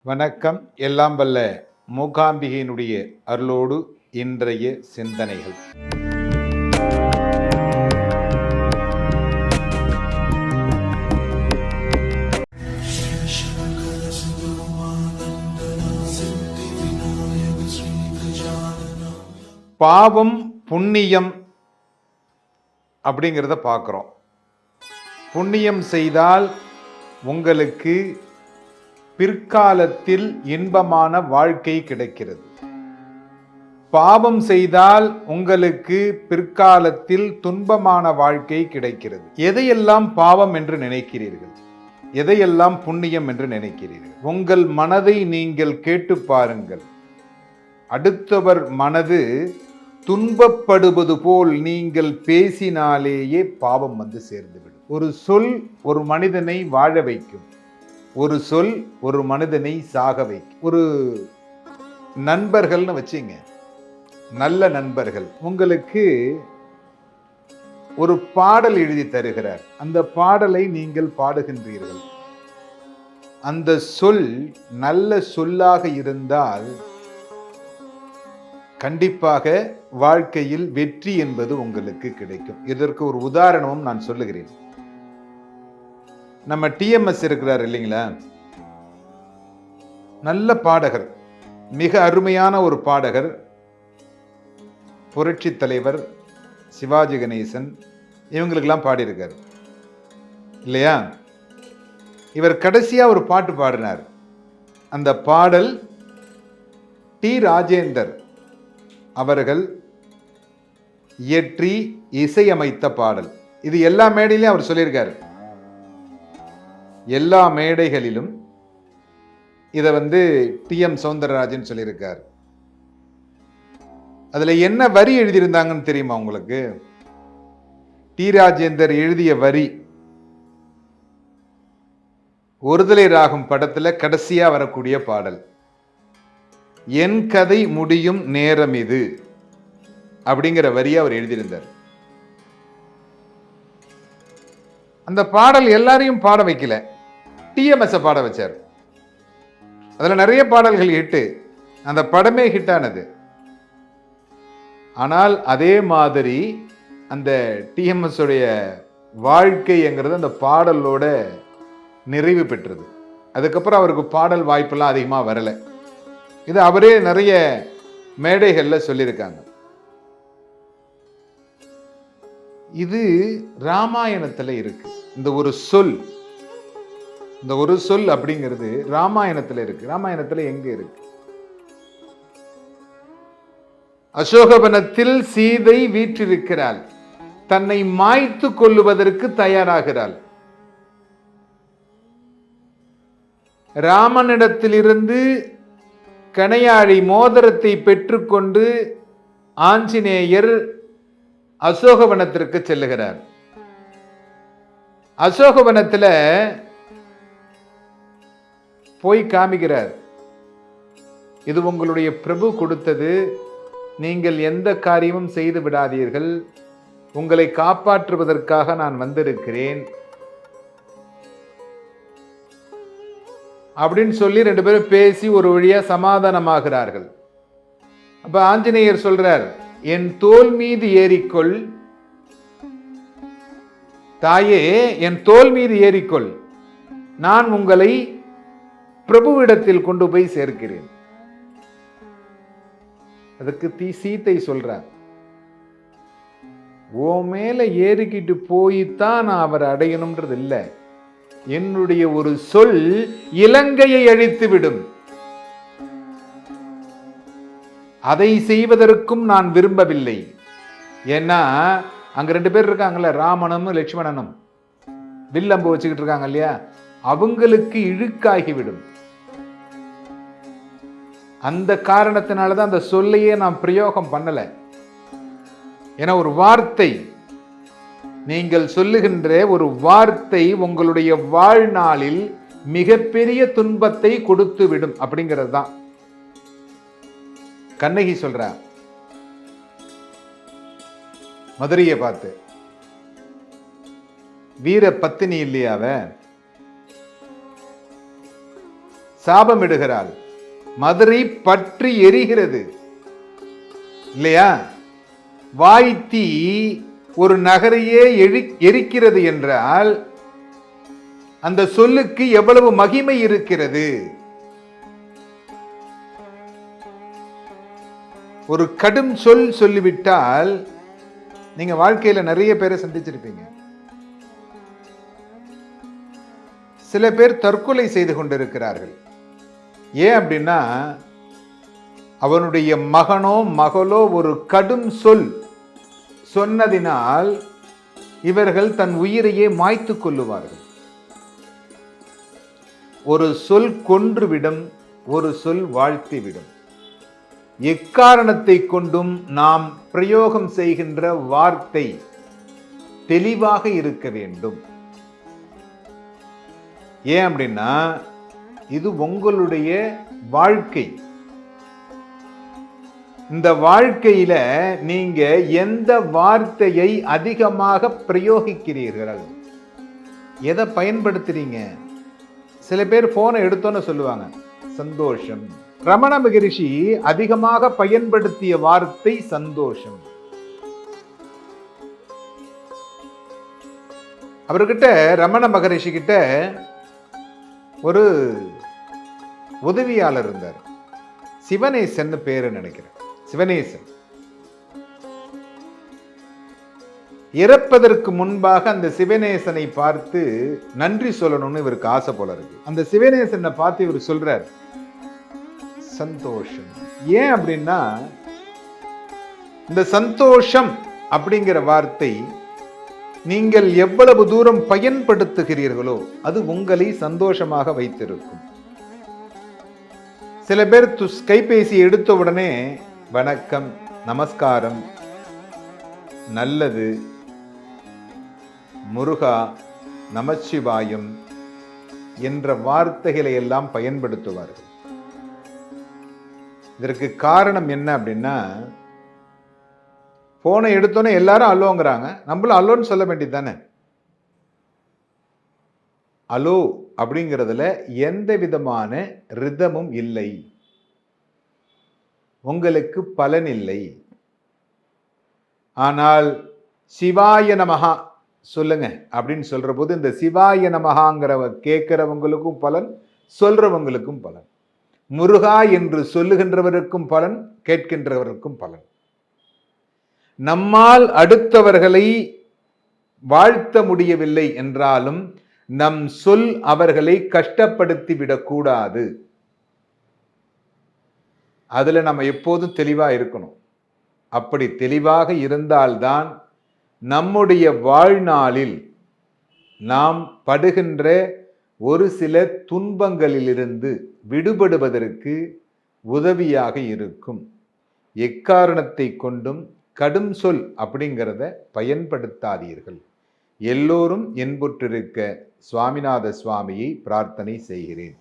வணக்கம். எல்லாம் வல்ல மூகாம்பிகையினுடைய அருளோடு இன்றைய சிந்தனைகள். பாவம் புண்ணியம் அப்படிங்கிறத பார்க்குறோம். புண்ணியம் செய்தால் உங்களுக்கு பிற்காலத்தில் இன்பமான வாழ்க்கை கிடைக்கிறது. பாவம் செய்தால் உங்களுக்கு பிற்காலத்தில் துன்பமான வாழ்க்கை கிடைக்கிறது. எதையெல்லாம் பாவம் என்று நினைக்கிறீர்கள்? எதையெல்லாம் புண்ணியம் என்று நினைக்கிறீர்கள்? உங்கள் மனதை நீங்கள் கேட்டு பாருங்கள். அடுத்தவர் மனது துன்பப்படுவது போல் நீங்கள் பேசினாலேயே பாவம் வந்து சேர்ந்துவிடும். ஒரு சொல் ஒரு மனிதனை வாழ வைக்கும். ஒரு சொல் ஒரு மனிதனை சாக வைக்கும். ஒரு நண்பர்கள்னு வச்சுங்க, நல்ல நண்பர்கள் உங்களுக்கு ஒரு பாடல் எழுதி தருகிறார். அந்த பாடலை நீங்கள் பாடுகின்றீர்கள். அந்த சொல் நல்ல சொல்லாக இருந்தால் கண்டிப்பாக வாழ்க்கையில் வெற்றி என்பது உங்களுக்கு கிடைக்கும். இதற்கு ஒரு உதாரணமும் நான் சொல்லுகிறேன். நம்ம டிஎம்எஸ் இருக்கிறார் இல்லைங்களா, நல்ல பாடகர், மிக அருமையான ஒரு பாடகர். புரட்சி தலைவர் சிவாஜி கணேசன் இவங்களுக்கெல்லாம் பாடியிருக்கார் இல்லையா? இவர் கடைசியா ஒரு பாட்டு பாடினார். அந்த பாடல் டி ராஜேந்தர் அவர்கள் இயற்றி இசையமைத்த பாடல். இது எல்லா மேடையிலும் அவர் சொல்லியிருக்காரு. எல்லா மேடைகளிலும் இதை டி.எம். சௌந்தரராஜன் சொல்லியிருக்கார். அதுல என்ன வரி எழுதியிருந்தாங்கன்னு தெரியுமா உங்களுக்கு? டி ராஜேந்தர் எழுதிய வரி ஒருதலை ராகம் படத்துல கடைசியா வரக்கூடிய பாடல், என் கதை முடியும் நேரம் இது அப்படிங்கிற வரியை அவர் எழுதியிருந்தார். அந்த பாடல் எல்லாரையும் பாட வைக்கல, டிஎம்எஸ் பாட வச்சார். அதுல நிறைய பாடல்கள் ஹிட்டு, அந்த படமே ஹிட் ஆனது. ஆனால் அதே மாதிரி அந்த டிஎம்எஸ் உடைய வாழ்க்கைங்கிறது அந்த பாடலோட நிறைவு பெற்றது. அதுக்கப்புறம் அவருக்கு பாடல் வாய்ப்பெல்லாம் அதிகமாக வரல. இது அவரே நிறைய மேடைகள்ல சொல்லியிருக்காங்க. இது ராமாயணத்துல இருக்கு. இந்த ஒரு சொல் அப்படிங்கிறது ராமாயணத்துல இருக்கு. ராமாயணத்துல எங்க இருக்கு? அசோகவனத்தில் சீதை வீற்றிருக்கிறாள், தன்னை மாய்த்து கொள்ளுவதற்கு தயாராகிறாள். ராமனிடத்திலிருந்து கணையாழி மோதிரத்தை பெற்றுக்கொண்டு ஆஞ்சநேயர் அசோகவனத்திற்கு செல்லுகிறார். அசோகவனத்துல போய் காமிக்கிறார், இது உங்களுடைய பிரபு கொடுத்தது, நீங்கள் எந்த காரியமும் செய்து விடாதீர்கள், உங்களை காப்பாற்றுவதற்காக நான் வந்திருக்கிறேன் அப்படின்னு சொல்லி ரெண்டு பேரும் பேசி ஒரு வழியா சமாதானமாகிறார்கள். அப்ப ஆஞ்சநேயர் சொல்றார், என் தோல் மீது ஏறிக்கொள் தாயே, என் தோல் மீது ஏறிக்கொள், நான் உங்களை பிரபுவிடத்தில் கொண்டு போய் சேர்க்கிறேன். அதுக்கு சீத்தை சொல்றார், ஓ மேல ஏறிக்கிட்டு போய்தான் நான் அவரை அடையணும்ன்றது இல்லை, என்னுடைய ஒரு சொல் இலங்கையை அழித்து விடும், அதை செய்வதற்கும் நான் விரும்பவில்லை. ஏன்னா அங்க ரெண்டு பேர் இருக்காங்கல்ல, ராமனும் லட்சுமணனும் வில்லம்பு வச்சுக்கிட்டு இருக்காங்க இல்லையா, அவங்களுக்கு இழுக்காகிவிடும். அந்த காரணத்தினாலதான் அந்த சொல்லையே நான் பிரயோகம் பண்ணல. ஏன்னா ஒரு வார்த்தை, நீங்கள் சொல்லுகின்ற ஒரு வார்த்தை உங்களுடைய வாழ்நாளில் மிகப்பெரிய துன்பத்தை கொடுத்து விடும் அப்படிங்கிறது தான். கண்ணகி சொல்ற மதுரையை பார்த்து, வீர பத்தினி இல்லையாவ, சாபமிடுகிறாள். மதுரை பற்றி எரிகிறது இல்லையா? வாய்த்தீ ஒரு நகரையே எரிக்கிறது என்றால் அந்த சொல்லுக்கு எவ்வளவு மகிமை இருக்கிறது. ஒரு கடும் சொல் சொல்லிவிட்டால் நீங்க வாழ்க்கையில நிறைய பேரை சந்திச்சிருப்பீங்க. சில பேர் தற்கொலை செய்து கொண்டிருக்கிறார்கள். ஏன் அப்படின்னா அவனுடைய மகனோ மகளோ ஒரு கடும் சொல் சொன்னதினால் இவர்கள் தன் உயிரையே மாய்த்து கொள்ளுவார்கள். ஒரு சொல் கொன்றுவிடும், ஒரு சொல் வாழ்த்திவிடும். எக்காரணத்தை கொண்டும் நாம் பிரயோகம் செய்கின்ற வார்த்தை தெளிவாக இருக்க வேண்டும். ஏன் அப்படின்னா இது உங்களுடைய வாழ்க்கை. இந்த வாழ்க்கையில நீங்க எந்த வார்த்தையை அதிகமாக பிரயோகிக்கிறீர்கள், எதை பயன்படுத்துறீங்க? சில பேர் போனை எடுத்தோன்னு சொல்லுவாங்க சந்தோஷம். ரமண மகரிஷி அதிகமாக பயன்படுத்திய வார்த்தை சந்தோஷம். அவர்கிட்ட ரமண மகரிஷி கிட்ட ஒரு உதவியாளர் இருந்தார். சிவனேசன் பேரு நினைக்கிறேன். சிவனேசன் இறப்பதற்கு முன்பாக அந்த சிவனேசனை பார்த்து நன்றி சொல்லணும்னு இவருக்கு ஆசை போல இருக்கு. அந்த சிவனேசனை பார்த்து இவர் சொல்றார் சந்தோஷம். ஏன் அப்படின்னா இந்த சந்தோஷம் அப்படிங்கிற வார்த்தை நீங்கள் எவ்வளவு தூரம் பயன்படுத்துகிறீர்களோ அது உங்களை சந்தோஷமாக வைத்திருக்கும். சில பேர் கைபேசி எடுத்த உடனே வணக்கம், நமஸ்காரம், நல்லது, முருகா, நமச்சிவாயம் என்ற வார்த்தைகளை எல்லாம் பயன்படுத்துவார்கள். இதற்கு காரணம் என்ன அப்படின்னா போனை எடுத்தோன்னே எல்லாரும் அலோங்கிறாங்க, நம்மளும் அலோன்னு சொல்ல வேண்டியது தானே. அலோ அப்படிங்கிறதுல எந்த விதமான ரிதமும் இல்லை, உங்களுக்கு பலன் இல்லை. ஆனால் சிவாய நமஹா சொல்லுங்க அப்படின்னு சொல்ற போது இந்த சிவாய நமஹாங்கிறவ கேட்கிறவங்களுக்கும் பலன், சொல்றவங்களுக்கும் பலன். முருகா என்று சொல்லுகின்றவருக்கும் பலன், கேட்கின்றவருக்கும் பலன். நம்மால் அடுத்தவர்களை வாழ்த்த முடியவில்லை என்றாலும் நம் சொல் அவர்களை கஷ்டப்படுத்தி விடக்கூடாது. அதுல நம்ம எப்போதும் தெளிவா இருக்கணும். அப்படி தெளிவாக இருந்தால்தான் நம்முடைய வாழ்நாளில் நாம் படுகின்ற ஒரு சில துன்பங்களிலிருந்து விடுபடுவதற்கு உதவியாக இருக்கும். எக்காரணத்தை கொண்டும் கடும் சொல் அப்படிங்கிறத பயன்படுத்தாதீர்கள். எல்லோரும் என்புற்றிருக்க சுவாமிநாத சுவாமியை பிரார்த்தனை செய்கிறேன்.